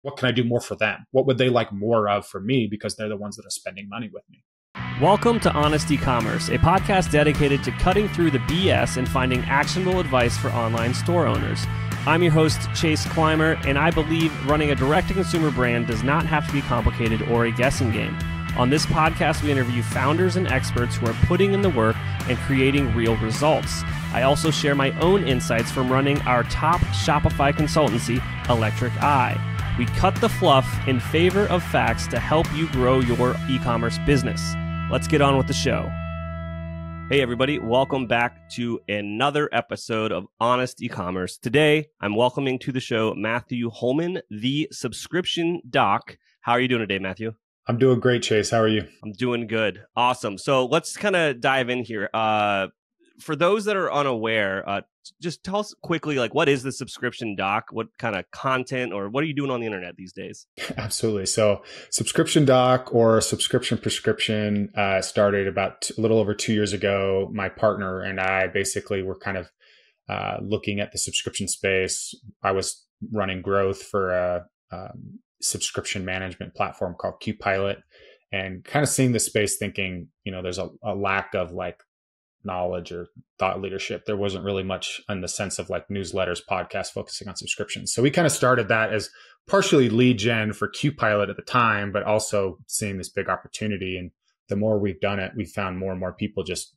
what can I do more for them? What would they like more of from me because they're the ones that are spending money with me? Welcome to Honest E-Commerce, a podcast dedicated to cutting through the BS and finding actionable advice for online store owners. I'm your host, Chase Clymer, and I believe running a direct-to-consumer brand does not have to be complicated or a guessing game. On this podcast, we interview founders and experts who are putting in the work and creating real results. I also share my own insights from running our top Shopify consultancy, Electric Eye. We cut the fluff in favor of facts to help you grow your e-commerce business. Let's get on with the show. Hey everybody, welcome back to another episode of Honest E-Commerce. Today, I'm welcoming to the show Matthew Holman, the subscription doc. How are you doing today, Matthew? I'm doing great, Chase. How are you? I'm doing good. Awesome. So let's kind of dive in here. For those that are unaware, just tell us quickly, like, what is the subscription doc? What kind of content or what are you doing on the internet these days? Absolutely. So subscription doc or subscription prescription started about a little over 2 years ago. My partner and I basically were kind of looking at the subscription space. I was running growth for a subscription management platform called Qpilot and kind of seeing the space thinking, there's a lack of like knowledge or thought leadership. There wasn't really much in the sense of like newsletters, podcasts focusing on subscriptions. So we kind of started that as partially lead gen for Qpilot at the time, but also seeing this big opportunity. And the more we've done it, we've found more and more people just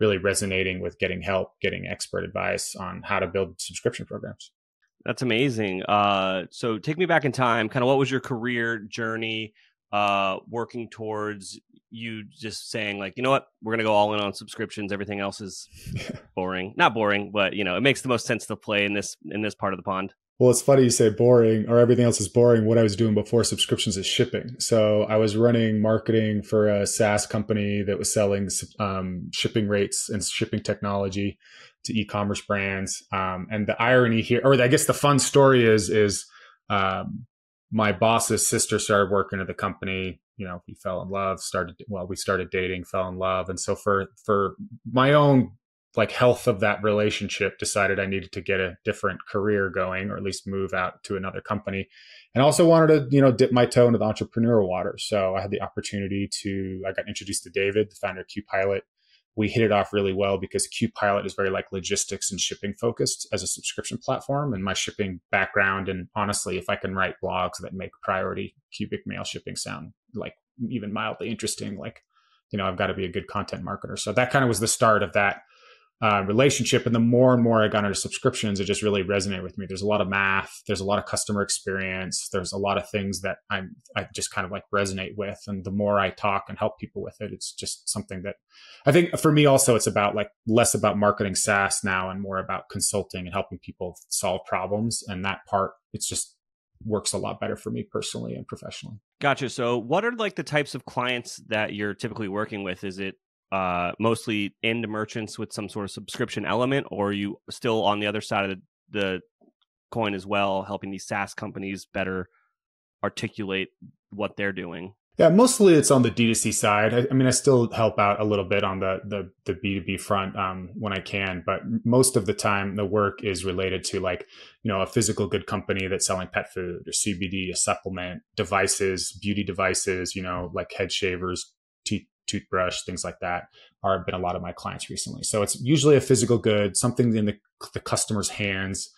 really resonating with getting help, getting expert advice on how to build subscription programs. That's amazing. So take me back in time. Kind of what was your career journey working towards you just saying like, you know what, we're going to go all in on subscriptions. Everything else is boring. Not boring, but it makes the most sense to play in this part of the pond. Well, it's funny you say boring or everything else is boring. What I was doing before subscriptions is shipping. So I was running marketing for a SaaS company that was selling shipping rates and shipping technology to e-commerce brands. And the irony here, or I guess the fun story is my boss's sister started working at the company. We fell in love, we started dating, fell in love. And so for my own like health of that relationship, decided I needed to get a different career going, or at least move out to another company. And also wanted to, dip my toe into the entrepreneurial water. So I had the opportunity I got introduced to David, the founder of Qpilot. We hit it off really well because Qpilot is very like logistics and shipping focused as a subscription platform. And my shipping background, and honestly, if I can write blogs that make priority cubic mail shipping sound like even mildly interesting, like, I've got to be a good content marketer. So that kind of was the start of that relationship. And the more and more I got into subscriptions, it just really resonated with me. There's a lot of math. There's a lot of customer experience. There's a lot of things that I just kind of like resonate with. And the more I talk and help people with it, it's just something that I think for me also, it's about like less about marketing SaaS now and more about consulting and helping people solve problems. And that part, it's just works a lot better for me personally and professionally. Gotcha. So what are like the types of clients that you're typically working with? Is it mostly end merchants with some sort of subscription element, or are you still on the other side of the coin as well, helping these SaaS companies better articulate what they're doing? Yeah, mostly it's on the D2C side. I still help out a little bit on the B2B front when I can, but most of the time the work is related to like, a physical good company that's selling pet food or CBD, a supplement, devices, beauty devices, like head shavers, toothbrush, things like that have been a lot of my clients recently. So it's usually a physical good, something in the customer's hands.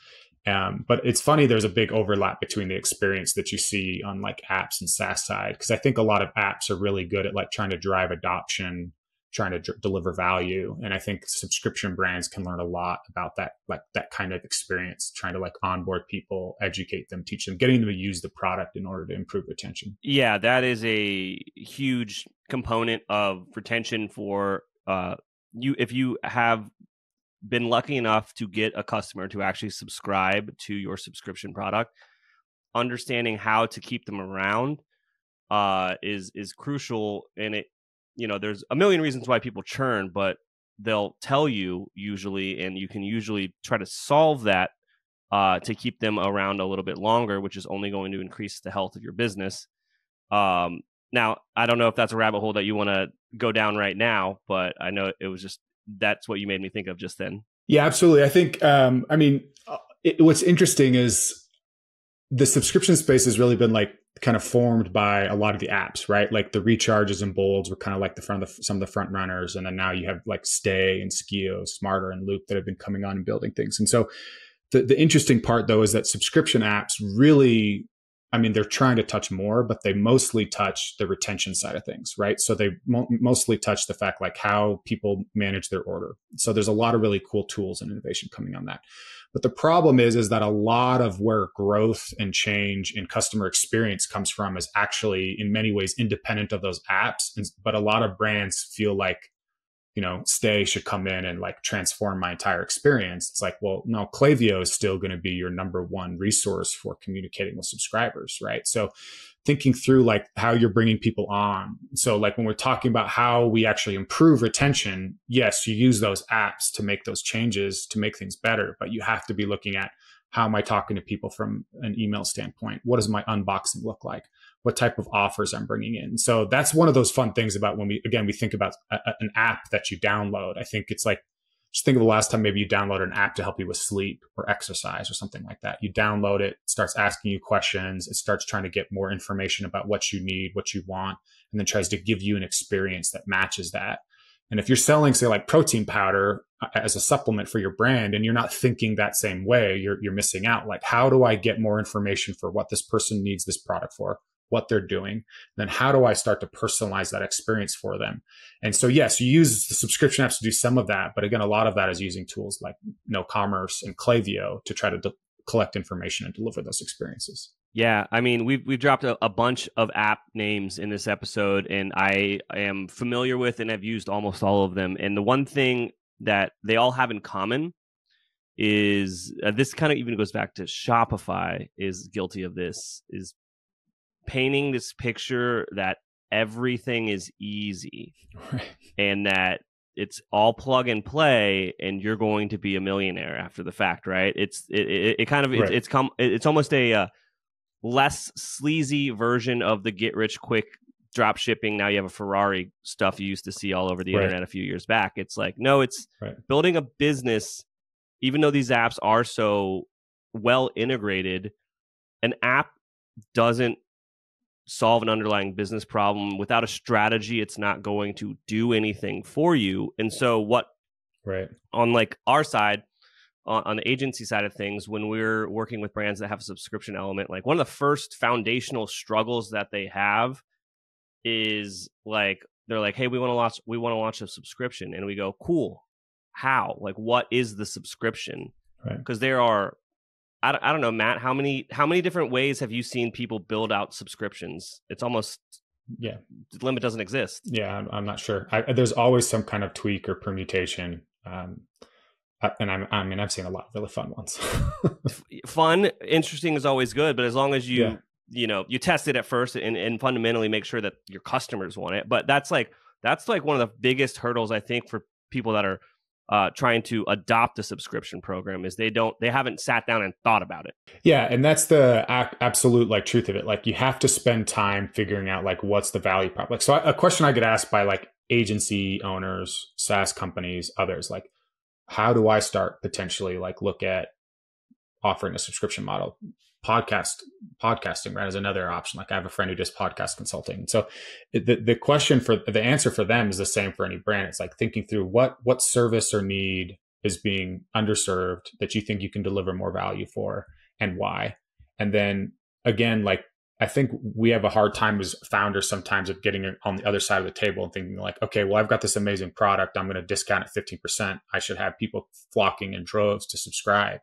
But it's funny, there's a big overlap between the experience that you see on like apps and SaaS side, because I think a lot of apps are really good at like trying to drive adoption, trying to deliver value. And I think subscription brands can learn a lot about that, like that kind of experience, trying to like onboard people, educate them, teach them, getting them to use the product in order to improve retention. Yeah, that is a huge component of retention for you. If you have been lucky enough to get a customer to actually subscribe to your subscription product, understanding how to keep them around is crucial. And there's a million reasons why people churn, but they'll tell you usually, and you can usually try to solve that to keep them around a little bit longer, which is only going to increase the health of your business. Now, I don't know if that's a rabbit hole that you want to go down right now, but I know it was just, that's what you made me think of just then. Yeah, absolutely. I think, what's interesting is the subscription space has really been like kind of formed by a lot of the apps, right? Like the recharges and bolds were kind of like some of the front runners. And then now you have like Stay and Skio, Smarter and Loop that have been coming on and building things. And so the interesting part though is that subscription apps really, I mean, they're trying to touch more, but they mostly touch the retention side of things, right? So they mostly touch the fact like how people manage their order. So there's a lot of really cool tools and innovation coming on that. But the problem is that a lot of where growth and change in customer experience comes from is actually in many ways independent of those apps. But a lot of brands feel like, Stay should come in and like transform my entire experience. It's like, well, no, Klaviyo is still going to be your number one resource for communicating with subscribers, right? So thinking through like how you're bringing people on. So like when we're talking about how we actually improve retention, yes, you use those apps to make those changes to make things better, but you have to be looking at how am I talking to people from an email standpoint? What does my unboxing look like? What type of offers I'm bringing in? So that's one of those fun things about when we think about an app that you download. I think it's like, just think of the last time maybe you downloaded an app to help you with sleep or exercise or something like that. You download it, starts asking you questions. It starts trying to get more information about what you need, what you want, and then tries to give you an experience that matches that. And if you're selling, say, like protein powder as a supplement for your brand, and you're not thinking that same way, you're missing out. Like, how do I get more information for what this person needs this product for, what they're doing? And then how do I start to personalize that experience for them? And so, yes, you use the subscription apps to do some of that. But again, a lot of that is using tools like Ecommerce and Klaviyo to try to collect information and deliver those experiences. Yeah, I mean, we've dropped a bunch of app names in this episode, and I am familiar with and have used almost all of them. And the one thing that they all have in common is this kind of even goes back to Shopify is guilty of this, is painting this picture that everything is easy and that it's all plug and play and you're going to be a millionaire after the fact, right? It's almost a less sleazy version of the get rich quick drop shipping. Now you have a Ferrari stuff you used to see all over the internet a few years back. It's like, no, it's building a business. Even though these apps are so well integrated, an app doesn't solve an underlying business problem. Without a strategy, it's not going to do anything for you. And so on like our side, on the agency side of things, when we're working with brands that have a subscription element, like one of the first foundational struggles that they have is like, they're like, hey, we want to launch a subscription. And we go, cool. How? Like, what is the subscription? Because there are, I don't know, Matt, how many different ways have you seen people build out subscriptions? It's almost, the limit doesn't exist. Yeah, I'm not sure. There's always some kind of tweak or permutation. And I've seen a lot of really fun ones. Fun, interesting is always good, but as long as you test it at first and fundamentally make sure that your customers want it. But that's like one of the biggest hurdles, I think, for people that are trying to adopt a subscription program is they haven't sat down and thought about it. Yeah. And that's the absolute like truth of it. Like you have to spend time figuring out like what's the value prop. Like, so a question I get asked by like agency owners, SaaS companies, others, like, how do I start potentially like look at offering a subscription model? Podcasting, right, is another option. Like I have a friend who does podcast consulting. So the question for the answer for them is the same for any brand. It's like thinking through what service or need is being underserved that you think you can deliver more value for and why. And then again, like I think we have a hard time as founders sometimes of getting on the other side of the table and thinking like, okay, well, I've got this amazing product. I'm going to discount it 15%. I should have people flocking in droves to subscribe.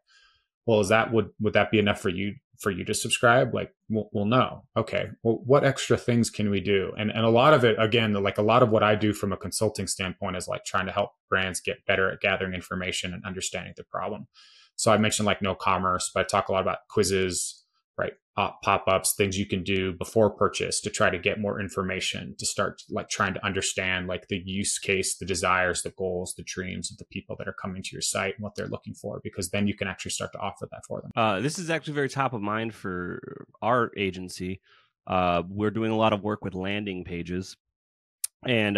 Well, would that be enough for you to subscribe? Like, well, no. Okay. Well, what extra things can we do? And a lot of it, again, like a lot of what I do from a consulting standpoint is like trying to help brands get better at gathering information and understanding the problem. So I mentioned like Ecommerce, but I talk a lot about quizzes, right? Pop-ups, things you can do before purchase to try to get more information, to start like trying to understand like the use case, the desires, the goals, the dreams of the people that are coming to your site and what they're looking for, because then you can actually start to offer that for them. This is actually very top of mind for our agency. We're doing a lot of work with landing pages, and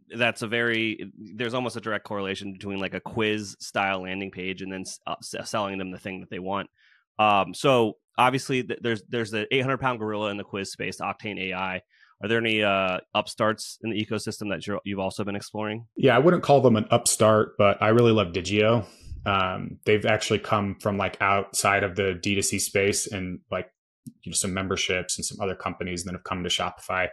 there's almost a direct correlation between like a quiz style landing page and then selling them the thing that they want. So obviously there's the 800-pound gorilla in the quiz space, Octane AI. Are there any upstarts in the ecosystem that you've also been exploring? Yeah, I wouldn't call them an upstart, but I really love Digio. They've actually come from like outside of the D2C space and like some memberships and some other companies that have come to Shopify.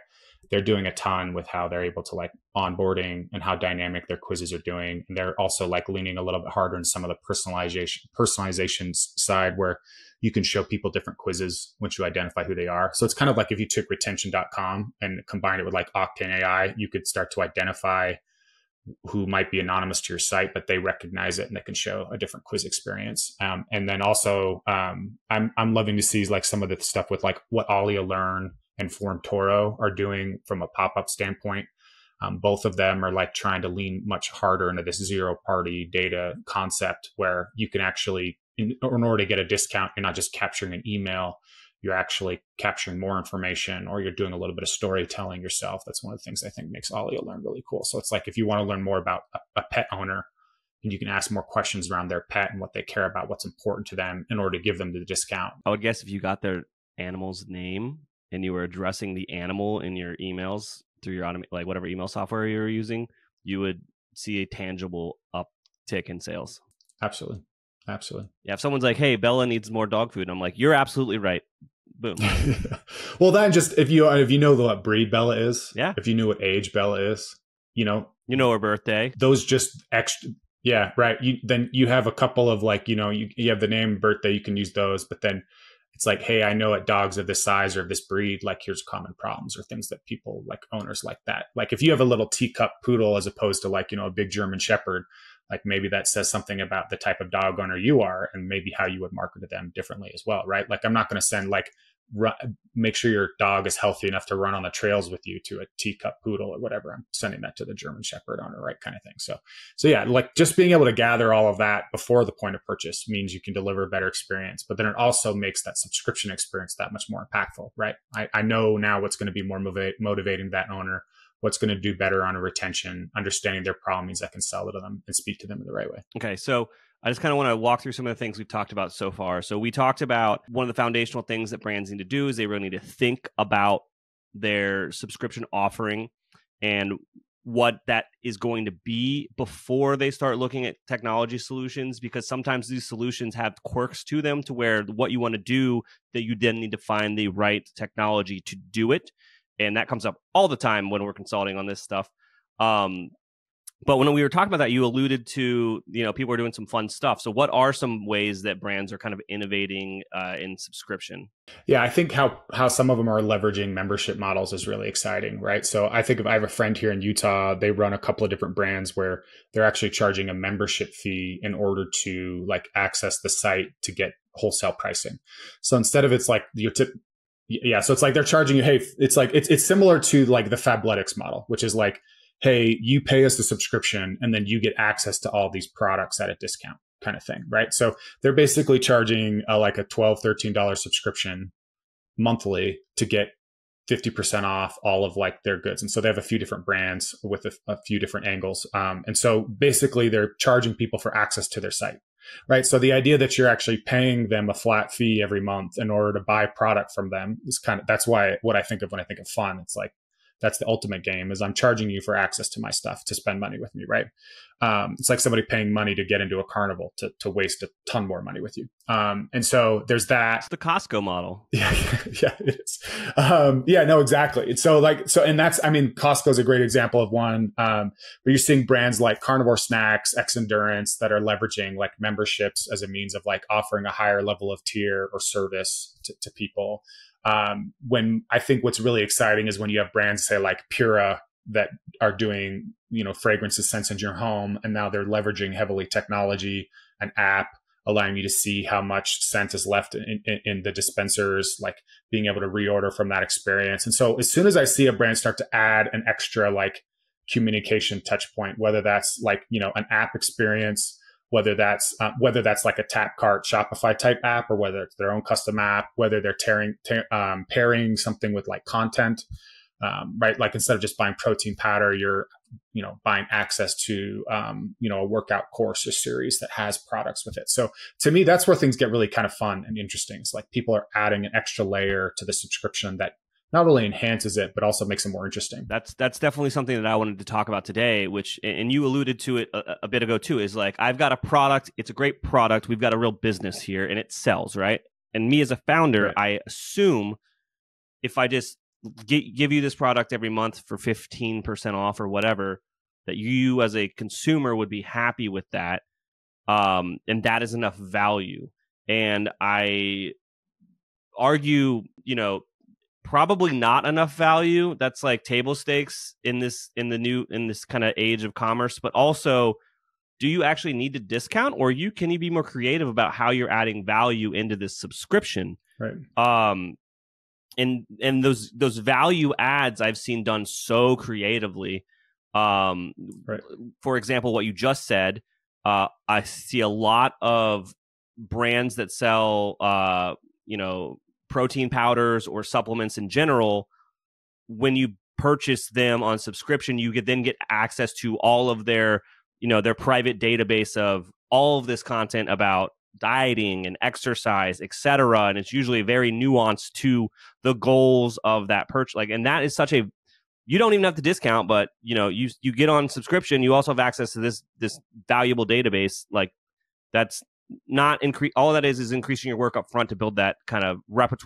They're doing a ton with how they're able to like onboarding and how dynamic their quizzes are doing. And they're also like leaning a little bit harder in some of the personalization side where you can show people different quizzes once you identify who they are. So it's kind of like if you took retention.com and combined it with like Octane AI, you could start to identify who might be anonymous to your site, but they recognize it and they can show a different quiz experience. And then also, I'm loving to see like some of the stuff with like what Alia Learn and Form Toro are doing from a pop-up standpoint. Both of them are like trying to lean much harder into this zero-party data concept where you can actually, in order to get a discount, you're not just capturing an email, you're actually capturing more information, or you're doing a little bit of storytelling yourself. That's one of the things I think makes Alia Learn really cool. So it's like if you want to learn more about a pet owner, and you can ask more questions around their pet and what they care about, what's important to them in order to give them the discount. I would guess if you got their animal's name and you were addressing the animal in your emails through your like whatever email software you're using, you would see a tangible uptick in sales. Absolutely. Yeah, if someone's like, hey, Bella needs more dog food, I'm like, you're absolutely right. Boom. Well, then just if you know what breed Bella is, yeah. If you knew what age Bella is, you know her birthday. Those just extra, yeah, right. Then you have a couple of like you have the name, birthday, you can use those, but then it's like, hey, I know that dogs of this size or of this breed, like here's common problems or things that people like owners like that. Like if you have a little teacup poodle as opposed to like a big German Shepherd, like maybe that says something about the type of dog owner you are and maybe how you would market to them differently as well, right? Like I'm not going to send like make sure your dog is healthy enough to run on the trails with you to a teacup poodle or whatever. I'm sending that to the German Shepherd owner, right? Kind of thing. So yeah, like just being able to gather all of that before the point of purchase means you can deliver a better experience, but then it also makes that subscription experience that much more impactful, right? I know now what's going to be more motivating that owner, what's going to do better on a retention, understanding their problem means I can sell it to them and speak to them in the right way. Okay. So I just kind of want to walk through some of the things we've talked about so far. So we talked about one of the foundational things that brands need to do is they really need to think about their subscription offering and what that is going to be before they start looking at technology solutions, because sometimes these solutions have quirks to them to where what you want to do, that you then need to find the right technology to do it. And that comes up all the time when we're consulting on this stuff. But when we were talking about that, you alluded to, people are doing some fun stuff. So what are some ways that brands are kind of innovating in subscription? Yeah, I think how some of them are leveraging membership models is really exciting, right? So I think I have a friend here in Utah, they run a couple of different brands where they're actually charging a membership fee in order to like access the site to get wholesale pricing. So instead of it's like your tip, yeah, so it's like they're charging you, hey, it's like it's similar to like the Fabletics model, which is like, hey, you pay us the subscription and then you get access to all these products at a discount kind of thing, right? So they're basically charging like a $12, $13 subscription monthly to get 50% off all of like their goods. And so they have a few different brands with a few different angles. And so basically they're charging people for access to their site, right? So the idea that you're actually paying them a flat fee every month in order to buy product from them is that's why what I think of when I think of fun. It's like, that's the ultimate game is I'm charging you for access to my stuff to spend money with me, right? It's like somebody paying money to get into a carnival to waste a ton more money with you. And so there's that. It's the Costco model. Yeah, it is. Yeah, no, exactly. And so and that's, I mean, Costco is a great example of one. But you're seeing brands like Carnivore Snacks, X Endurance that are leveraging like memberships as a means of like offering a higher level of tier or service to people. When I think what's really exciting is when you have brands say like Pura that are doing, fragrances scents in your home. And now they're leveraging heavily technology, an app, allowing you to see how much scent is left in the dispensers, like being able to reorder from that experience. And so as soon as I see a brand start to add an extra like communication touch point, whether that's like, an app experience, whether that's like a tap cart Shopify type app, or whether it's their own custom app, whether they're pairing something with like content, right? Like instead of just buying protein powder, you're buying access to, a workout course or series that has products with it. So to me, that's where things get really kind of fun and interesting. It's like people are adding an extra layer to the subscription that not only enhances it, but also makes it more interesting. That's definitely something that I wanted to talk about today, which, and you alluded to it a bit ago too, is like, I've got a product, it's a great product, we've got a real business here, and it sells, right? And me as a founder, right. I assume if I just give you this product every month for 15% off or whatever, that you as a consumer would be happy with that. And that is enough value. And I argue, probably not enough value. That's like table stakes in this kind of age of commerce. But also, do you actually need to discount, or can you be more creative about how you're adding value into this subscription? Right. And those value adds I've seen done so creatively. Right. For example, what you just said, I see a lot of brands that sell, protein powders or supplements in general. When you purchase them on subscription, you could then get access to all of their private database of all of this content about dieting and exercise, etc. And it's usually very nuanced to the goals of that purchase. And that is you don't even have to discount, but you get on subscription, you also have access to this valuable database. Like, that's not all that is increasing your work up front to build that kind of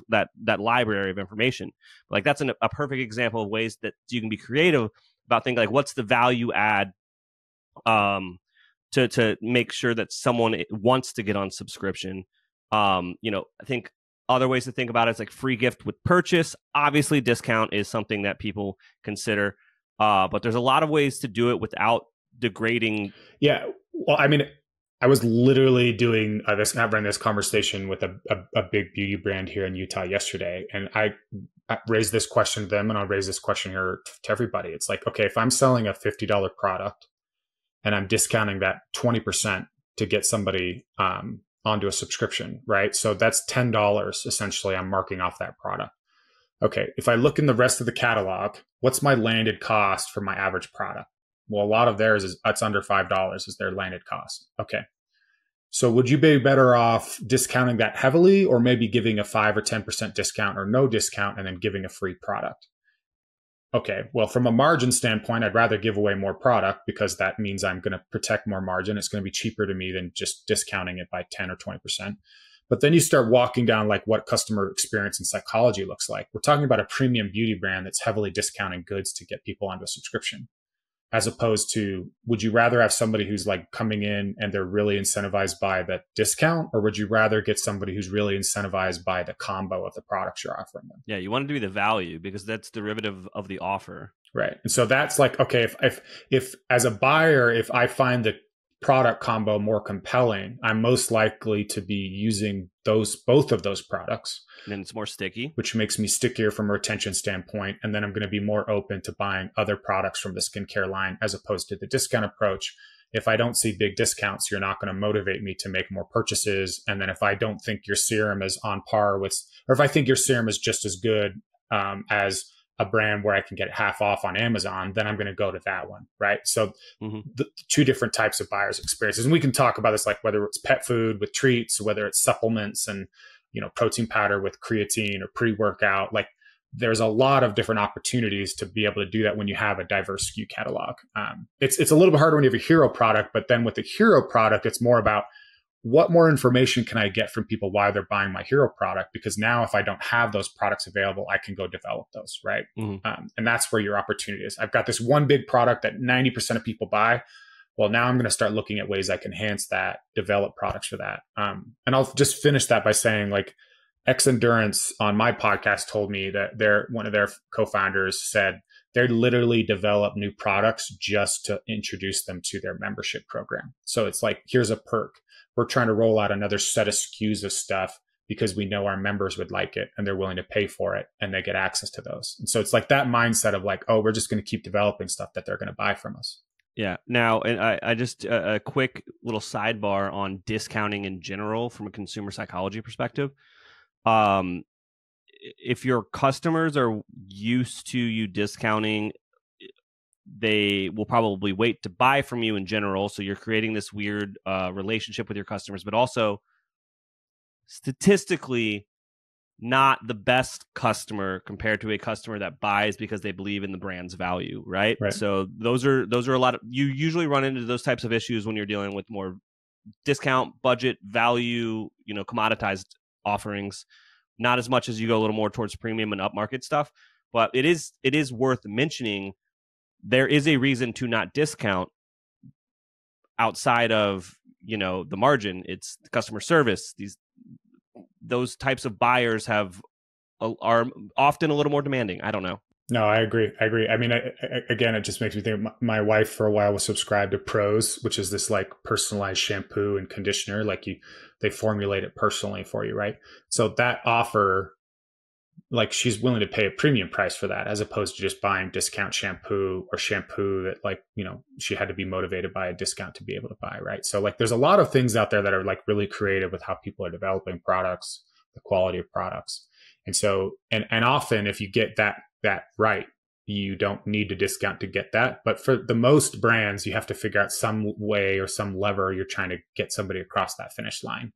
that library of information. Like, that's a perfect example of ways that you can be creative about thinking like, what's the value add to make sure that someone wants to get on subscription. I think other ways to think about it is like free gift with purchase. Obviously, discount is something that people consider, but there's a lot of ways to do it without degrading. Yeah, well, I mean, I was literally doing having this conversation with a big beauty brand here in Utah yesterday, and I raised this question to them, and I'll raise this question here to everybody. It's like, okay, if I'm selling a $50 product and I'm discounting that 20% to get somebody onto a subscription, right? So that's $10 essentially I'm marking off that product. Okay, if I look in the rest of the catalog, what's my landed cost for my average product? Well, a lot of theirs it's under $5 is their landed cost. Okay. So would you be better off discounting that heavily, or maybe giving a 5 or 10% discount or no discount and then giving a free product? Okay, well, from a margin standpoint, I'd rather give away more product because that means I'm going to protect more margin. It's going to be cheaper to me than just discounting it by 10 or 20%. But then you start walking down like what customer experience and psychology looks like. We're talking about a premium beauty brand that's heavily discounting goods to get people onto a subscription, as opposed to, would you rather have somebody who's like coming in and they're really incentivized by the discount, or would you rather get somebody who's really incentivized by the combo of the products you're offering them? Yeah, you want it to be the value because that's derivative of the offer. Right. And so that's like, okay, if as a buyer, if I find the product combo more compelling, I'm most likely to be using both of those products. And then it's more sticky, which makes me stickier from a retention standpoint. And then I'm going to be more open to buying other products from the skincare line, as opposed to the discount approach. If I don't see big discounts, you're not going to motivate me to make more purchases. And then if I don't think your serum is on par with, or if I think your serum is just as good as a brand where I can get half off on Amazon, then I'm going to go to that one, right? So the two different types of buyers' experiences. And we can talk about this, like whether it's pet food with treats, whether it's supplements and, protein powder with creatine or pre-workout. Like, there's a lot of different opportunities to be able to do that when you have a diverse SKU catalog. It's a little bit harder when you have a hero product, but then with the hero product, it's more about what more information can I get from people while they're buying my hero product? Because now if I don't have those products available, I can go develop those, right? And that's where your opportunity is. I've got this one big product that 90% of people buy. Well, now I'm going to start looking at ways I can enhance that, develop products for that. And I'll just finish that by saying, like, X Endurance on my podcast told me that one of their co-founders said they literally develop new products just to introduce them to their membership program. So it's like, here's a perk. We're trying to roll out another set of SKUs of stuff because we know our members would like it and they're willing to pay for it and they get access to those. And so it's like that mindset of like, oh, we're just going to keep developing stuff that they're going to buy from us. Yeah. Now, and I just a quick little sidebar on discounting in general from a consumer psychology perspective. If your customers are used to you discounting, they will probably wait to buy from you in general. So you're creating this weird relationship with your customers, but also statistically not the best customer compared to a customer that buys because they believe in the brand's value, right? Right. So those are a lot of, you usually run into those types of issues when you're dealing with more discount, budget, value, commoditized offerings. Not as much as you go a little more towards premium and upmarket stuff, but it is worth mentioning there is a reason to not discount outside of the margin. It's the customer service. Those types of buyers are often a little more demanding. I don't know. No, I agree. I mean, again, it just makes me think my wife for a while was subscribed to Pros, which is this like personalized shampoo and conditioner. Like they formulate it personally for you, right? So that offer, like she's willing to pay a premium price for that as opposed to just buying discount shampoo or shampoo that like, she had to be motivated by a discount to be able to buy, right? So like there's a lot of things out there that are like really creative with how people are developing products, the quality of products. And so, and often if you get that right, you don't need to discount to get that. But for the most brands, you have to figure out some way or some lever you're trying to get somebody across that finish line.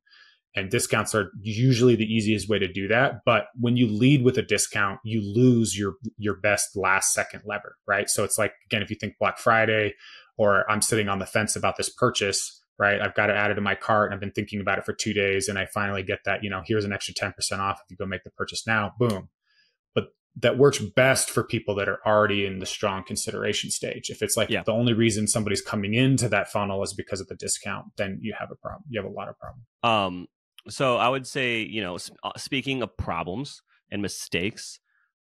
And discounts are usually the easiest way to do that. But when you lead with a discount, you lose your best last second lever, right? So it's like, again, if you think Black Friday, or I'm sitting on the fence about this purchase, right? I've got it added to my cart and I've been thinking about it for 2 days and I finally get that, here's an extra 10% off if you go make the purchase now, boom. But that works best for people that are already in the strong consideration stage. If it's like the only reason somebody's coming into that funnel is because of the discount, then you have a problem. You have a lot of problem. So I would say, speaking of problems and mistakes,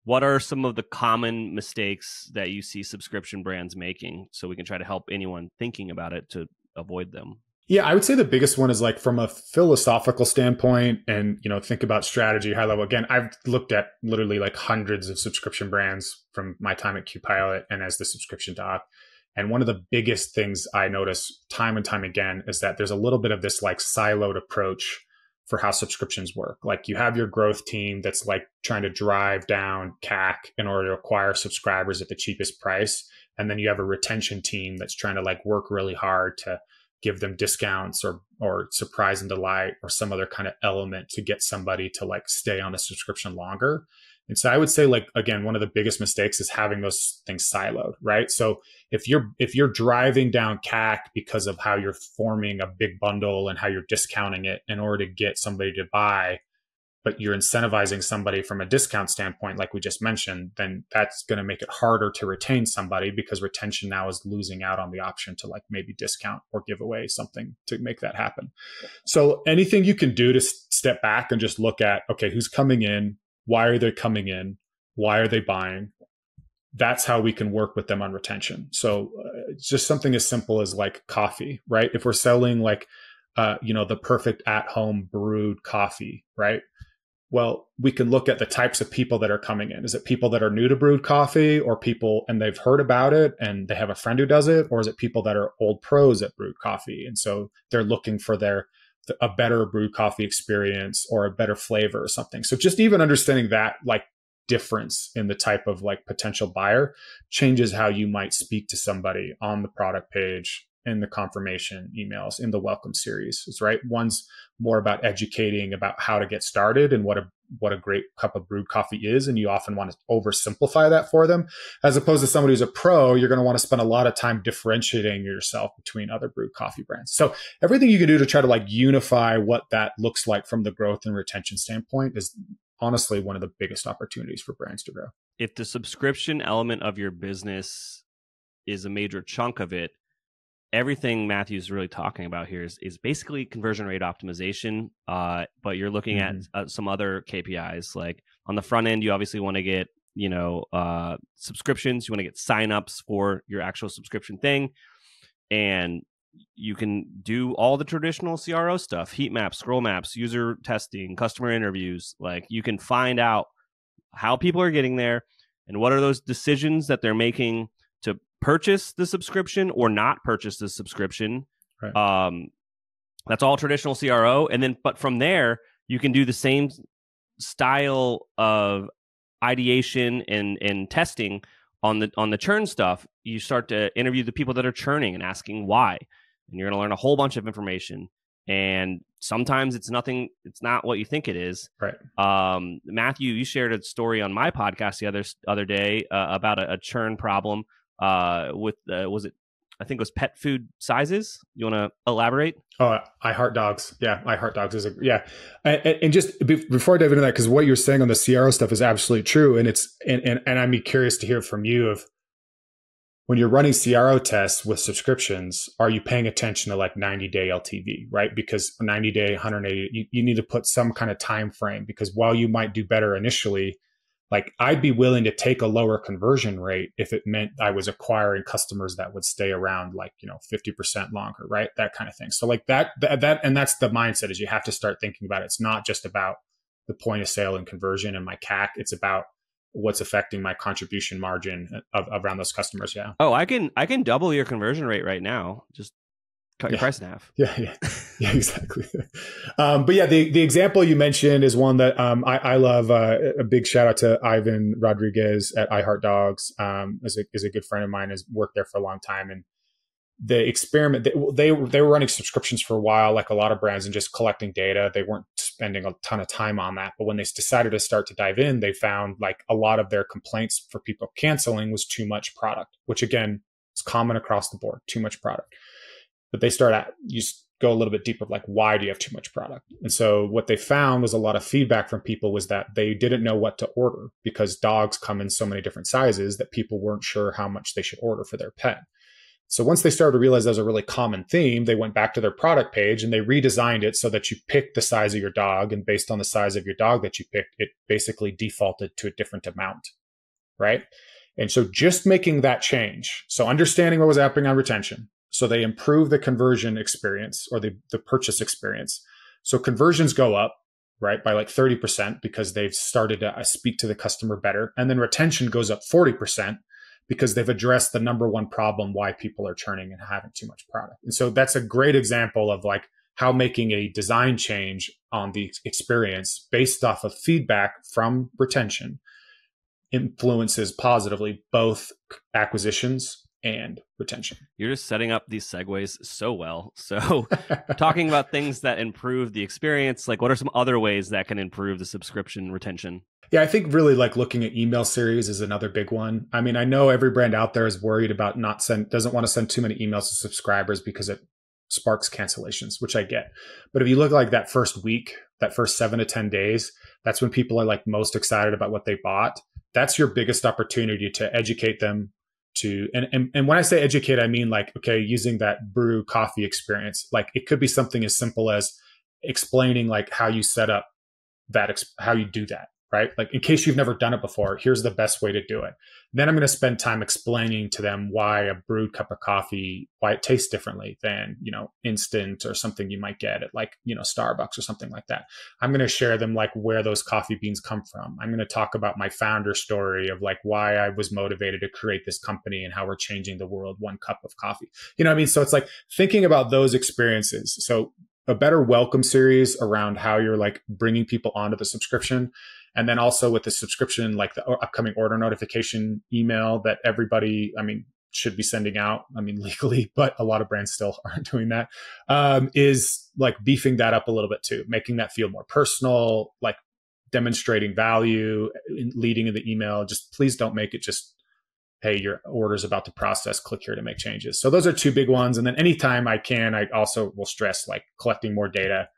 what are some of the common mistakes that you see subscription brands making so we can try to help anyone thinking about it to avoid them? Yeah, I would say the biggest one is like from a philosophical standpoint and, think about strategy high level. Again, I've looked at literally like hundreds of subscription brands from my time at QPilot and as the subscription doc. And one of the biggest things I notice time and time again is that there's a little bit of this like siloed approach for how subscriptions work. Like you have your growth team that's like trying to drive down CAC in order to acquire subscribers at the cheapest price. And then you have a retention team that's trying to like work really hard to give them discounts or surprise and delight or some other kind of element to get somebody to like stay on the subscription longer. And so I would say like, again, one of the biggest mistakes is having those things siloed, right? So if you're driving down CAC because of how you're forming a big bundle and how you're discounting it in order to get somebody to buy, but you're incentivizing somebody from a discount standpoint, like we just mentioned, then that's going to make it harder to retain somebody because retention now is losing out on the option to like maybe discount or give away something to make that happen. So anything you can do to step back and just look at, okay, who's coming in? Why are they coming in? Why are they buying? That's how we can work with them on retention. So it's just something as simple as like coffee, right? If we're selling like, the perfect at-home brewed coffee, right? Well, we can look at the types of people that are coming in. Is it people that are new to brewed coffee or people and they've heard about it and they have a friend who does it? Or is it people that are old pros at brewed coffee? And so they're looking for a better brewed coffee experience or a better flavor or something. So just even understanding that like difference in the type of like potential buyer changes how you might speak to somebody on the product page, in the confirmation emails, in the welcome series, right? One's more about educating about how to get started and what a great cup of brewed coffee is. And you often want to oversimplify that for them. As opposed to somebody who's a pro, you're going to want to spend a lot of time differentiating yourself between other brewed coffee brands. So everything you can do to try to like unify what that looks like from the growth and retention standpoint is honestly one of the biggest opportunities for brands to grow. If the subscription element of your business is a major chunk of it, everything Matthew's really talking about here is basically conversion rate optimization, but you're looking at some other KPIs. Like on the front end, you obviously want to get subscriptions. You want to get signups for your actual subscription thing, and you can do all the traditional CRO stuff: heat maps, scroll maps, user testing, customer interviews. Like you can find out how people are getting there and what are those decisions that they're making to purchase the subscription or not purchase the subscription. Right. That's all traditional CRO. And then, but from there, you can do the same style of ideation and testing On the churn stuff, you start to interview the people that are churning and asking why, and you're going to learn a whole bunch of information. And sometimes it's not what you think it is. Right. Matthew, you shared a story on my podcast the other day about a churn problem with I think it was pet food sizes. You want to elaborate? Oh, I heart dogs. Yeah, I heart dogs and just before I dive into that, because what you're saying on the CRO stuff is absolutely true, and I'd be curious to hear from you of when you're running CRO tests with subscriptions, are you paying attention to like 90-day LTV, right? Because 90-day, 180, you need to put some kind of time frame, because while you might do better initially, like I'd be willing to take a lower conversion rate if it meant I was acquiring customers that would stay around 50% longer, right? That kind of thing. So like that, and that's the mindset, is you have to start thinking about it. It's not just about the point of sale and conversion and my CAC. It's about what's affecting my contribution margin around those customers. Yeah. Oh, I can double your conversion rate right now. Just cut your price in half. Yeah, exactly. But yeah, the example you mentioned is one that I love. A big shout out to Ivan Rodriguez at I Heart Dogs. Is a good friend of mine, has worked there for a long time. And the experiment, they were running subscriptions for a while, like a lot of brands, and just collecting data. They weren't spending a ton of time on that. But when they decided to start to dive in, they found like a lot of their complaints for people canceling was too much product, which again is common across the board, too much product. But they you go a little bit deeper, like, why do you have too much product? And so what they found was a lot of feedback from people was that they didn't know what to order, because dogs come in so many different sizes that people weren't sure how much they should order for their pet. So once they started to realize that was a really common theme, they went back to their product page and they redesigned it so that you pick the size of your dog. And based on the size of your dog that you picked, it basically defaulted to a different amount, right? And so just making that change, so understanding what was happening on retention, so they improve the conversion experience or the purchase experience. So conversions go up, right, by like 30% because they've started to speak to the customer better. And then retention goes up 40% because they've addressed the number one problem why people are churning and having too much product. And so that's a great example of like how making a design change on the experience based off of feedback from retention influences positively both acquisitions and retention. You're just setting up these segues so well. So talking about things that improve the experience, like what are some other ways that can improve the subscription retention? Yeah, I think really like looking at email series is another big one. I mean, I know every brand out there is worried about doesn't want to send too many emails to subscribers because it sparks cancellations, which I get. But if you look like that first week, that first 7 to 10 days, that's when people are like most excited about what they bought. That's your biggest opportunity to educate them and when I say educate, I mean like, okay, using that brew coffee experience, like it could be something as simple as explaining like how you set up that, how you do that, right? Like in case you've never done it before, here's the best way to do it. Then I'm going to spend time explaining to them why a brewed cup of coffee, why it tastes differently than, instant or something you might get at like, Starbucks or something like that. I'm going to share them like where those coffee beans come from. I'm going to talk about my founder story of like why I was motivated to create this company and how we're changing the world one cup of coffee. You know what I mean? So it's like thinking about those experiences. So a better welcome series around how you're like bringing people onto the subscription. And then also with the subscription, like the upcoming order notification email that everybody, should be sending out, legally, but a lot of brands still aren't doing that, is like beefing that up a little bit too, making that feel more personal, like demonstrating value, leading in the email. Just please don't make it just, hey, your order's about to process, click here to make changes. So those are two big ones. And then anytime I can, I also will stress like collecting more data,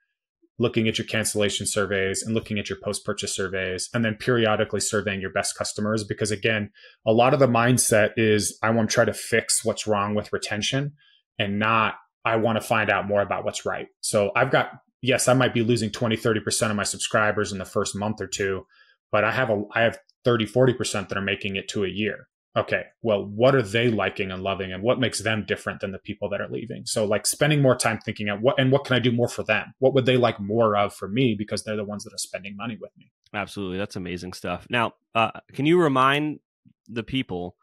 looking at your cancellation surveys and looking at your post-purchase surveys, and then periodically surveying your best customers. Because again, a lot of the mindset is I want to try to fix what's wrong with retention and not, I want to find out more about what's right. So yes, I might be losing 20, 30% of my subscribers in the first month or two, but I have 30, 40% that are making it to a year. Okay, well, what are they liking and loving and what makes them different than the people that are leaving? So like spending more time thinking at what can I do more for them? What would they like more of for me, because they're the ones that are spending money with me. Absolutely. That's amazing stuff. Now, can you remind the people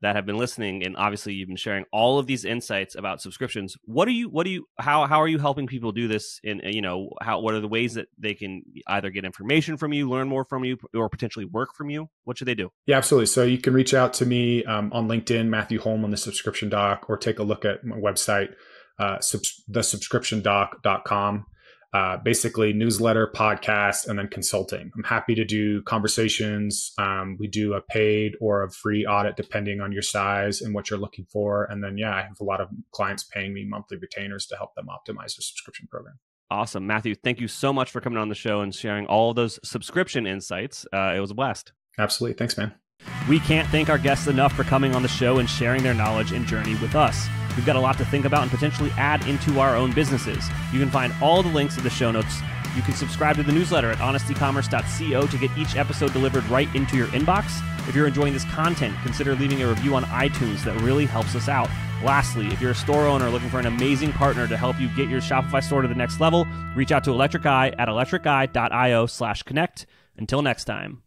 that have been listening, and obviously you've been sharing all of these insights about subscriptions. How are you helping people do this? And what are the ways that they can either get information from you, learn more from you, or potentially work from you? What should they do? Yeah, absolutely. So you can reach out to me on LinkedIn, Matthew Holman, the subscription doc, or take a look at my website, thesubscriptiondoc.com. Basically newsletter, podcast, and then consulting. I'm happy to do conversations. We do a paid or a free audit depending on your size and what you're looking for. And then, I have a lot of clients paying me monthly retainers to help them optimize their subscription program. Awesome. Matthew, thank you so much for coming on the show and sharing all of those subscription insights. It was a blast. Absolutely. Thanks, man. We can't thank our guests enough for coming on the show and sharing their knowledge and journey with us. We've got a lot to think about and potentially add into our own businesses. You can find all the links in the show notes. You can subscribe to the newsletter at honestecommerce.co to get each episode delivered right into your inbox. If you're enjoying this content, consider leaving a review on iTunes. That really helps us out. Lastly, if you're a store owner looking for an amazing partner to help you get your Shopify store to the next level, reach out to Electric Eye at electriceye.io/connect. Until next time.